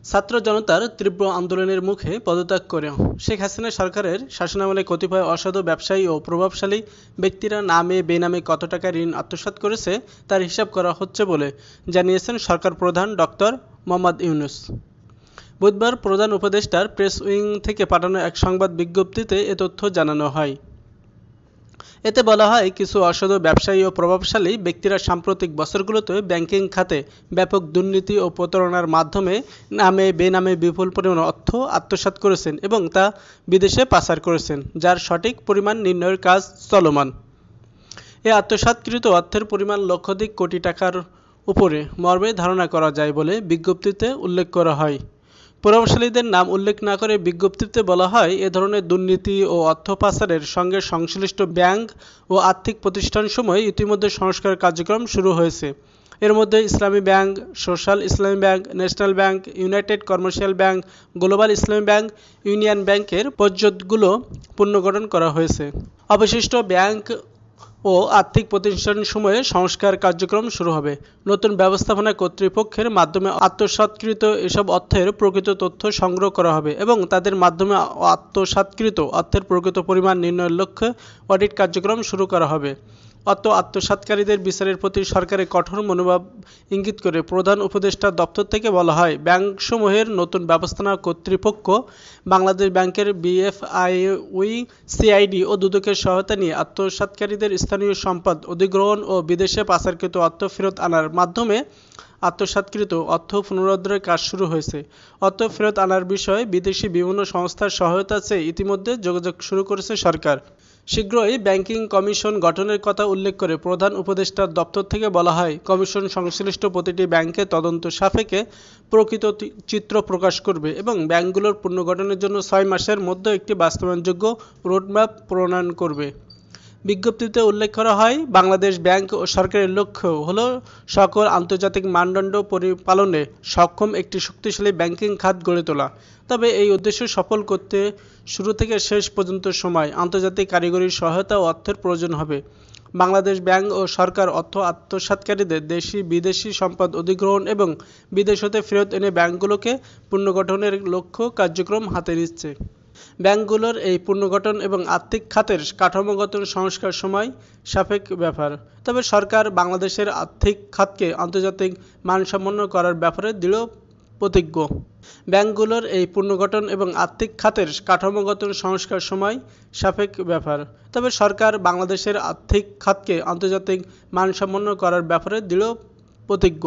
ছাত্র জনতার তীব্র আন্দোলনের মুখে পদত্যাগ করে শেখ হাসিনা সরকারের শাসনামলে কতিপয় অসাধু ব্যবসায়ী ও প্রভাবশালী ব্যক্তিরা নামে বেনামে কত টাকা ঋণ আত্মসাৎ করেছে তার হিসাব করা হচ্ছে বলে জানিয়েছেন সরকার প্রধান ডক্টর মোহাম্মদ ইউনূস। বুধবার প্রধান উপদেষ্টার প্রেস উইং থেকে পাঠানো এক সংবাদ বিজ্ঞপ্তিতে এ তথ্য জানানো হয়। এতে বলা হয়, কিছু অসাধু ব্যবসায়ী ও প্রভাবশালী ব্যক্তিরা সাম্প্রতিক বছরগুলোতে ব্যাংকিং খাতে ব্যাপক দুর্নীতি ও প্রতারণার মাধ্যমে নামে বেনামে বিপুল পরিমাণ অর্থ আত্মসাৎ করেছেন এবং তা বিদেশে পাচার করেছেন, যার সঠিক পরিমাণ নির্ণয়ের কাজ চলমান। এ আত্মসাৎকৃত অর্থের পরিমাণ লক্ষাধিক কোটি টাকার উপরে মর্মে ধারণা করা যায় বলে বিজ্ঞপ্তিতে উল্লেখ করা হয়। প্রভাবশালীদের নাম উল্লেখ না করে বিজ্ঞপ্তিতে বলা হয়, এ ধরনের দুর্নীতি ও অর্থ পাচারের সঙ্গে সংশ্লিষ্ট ব্যাংক ও আর্থিক প্রতিষ্ঠানসমূহ ইতিমধ্যে সংস্কার কার্যক্রম শুরু হয়েছে। এর মধ্যে ইসলামী ব্যাংক, সোশ্যাল ইসলামী bank, national bank, United commercial bank, global ইসলামী ব্যাংক, ইউনিয়ন ব্যাংকের পর্ষদগুলো পুনর্গঠন করা হয়েছে। অবশিষ্ট ব্যাংক ও আর্থিক প্রতিষ্ঠানসমূহে সংস্কার কার্যক্রম শুরু হবে। নতুন ব্যবস্থাপনা কর্তৃপক্ষের মাধ্যমে আত্মসাৎকৃত এসব অর্থের প্রকৃত তথ্য সংগ্রহ করা হবে এবং তাদের মাধ্যমে আত্মসাৎকৃত অর্থের প্রকৃত পরিমাণ নির্ণয়ের লক্ষ্যে অডিট কার্যক্রম শুরু করা হবে। অর্থ আত্মসাৎকারীদের বিচারের প্রতি সরকারের কঠোর মনোভাব ইঙ্গিত করে প্রধান উপদেষ্টার দপ্তর থেকে বলা হয়, ব্যাংকসমূহের নতুন ব্যবস্থাপনা কর্তৃপক্ষ বাংলাদেশ ব্যাংকের বিএফআইউই, সিআইডি ও দুদকের সহায়তা নিয়ে আত্মসাৎকারীদের স্থানীয় সম্পদ অধিগ্রহণ ও বিদেশে পাচারকৃত অর্থ ফেরত আনার মাধ্যমে আত্মসাৎকৃত অর্থ পুনরুদ্ধারের কাজ শুরু হয়েছে। অর্থ ফেরত আনার বিষয়ে বিদেশি বিভিন্ন সংস্থার সহায়তা চেয়ে ইতিমধ্যে যোগাযোগ শুরু করেছে সরকার। শীঘ্রই ব্যাংকিং কমিশন গঠনের কথা উল্লেখ করে প্রধান উপদেষ্টার দপ্তর থেকে বলা হয়, কমিশন সংশ্লিষ্ট প্রতিটি ব্যাংকে তদন্ত সাপেক্ষে প্রকৃত চিত্র প্রকাশ করবে এবং ব্যাংকগুলোর পুনর্গঠনের জন্য 6 মাসের মধ্যে একটি বাস্তবায়নযোগ্য রোডম্যাপ প্রণয়ন করবে। বিজ্ঞপ্তিতে উল্লেখ করা হয়, বাংলাদেশ ব্যাংক ও সরকারের লক্ষ্য হল সকল আন্তর্জাতিক মানদণ্ড পরিপালনে সক্ষম একটি শক্তিশালী ব্যাংকিং খাত গড়ে তোলা। তবে এই উদ্দেশ্য সফল করতে শুরু থেকে শেষ পর্যন্ত সময়, আন্তর্জাতিক কারিগরি সহায়তা ও অর্থের প্রয়োজন হবে। বাংলাদেশ ব্যাংক ও সরকার অর্থ আত্মসাৎকারীদের দেশি বিদেশি সম্পদ অধিগ্রহণ এবং বিদেশ হতে ফেরত এনে ব্যাংকগুলোকে পুনর্গঠনের লক্ষ্য কার্যক্রম হাতে নিচ্ছে। ব্যাংকগুলোর এই পুনর্গঠন এবং আর্থিক খাতের কাঠামোগত সংস্কার সময় সাপেক্ষ ব্যাপার। তবে সরকার বাংলাদেশের আর্থিক খাতকে আন্তর্জাতিক মানসম্পন্ন করার ব্যাপারে দৃঢ় প্রতিজ্ঞ। ব্যাংকগুলোর এই পুনর্গঠন এবং আর্থিক খাতের কাঠামোগত সংস্কার সময় সাপেক্ষ ব্যাপার। তবে সরকার বাংলাদেশের আর্থিক খাতকে আন্তর্জাতিক মানসম্পন্ন করার ব্যাপারে দৃঢ় প্রতিজ্ঞ।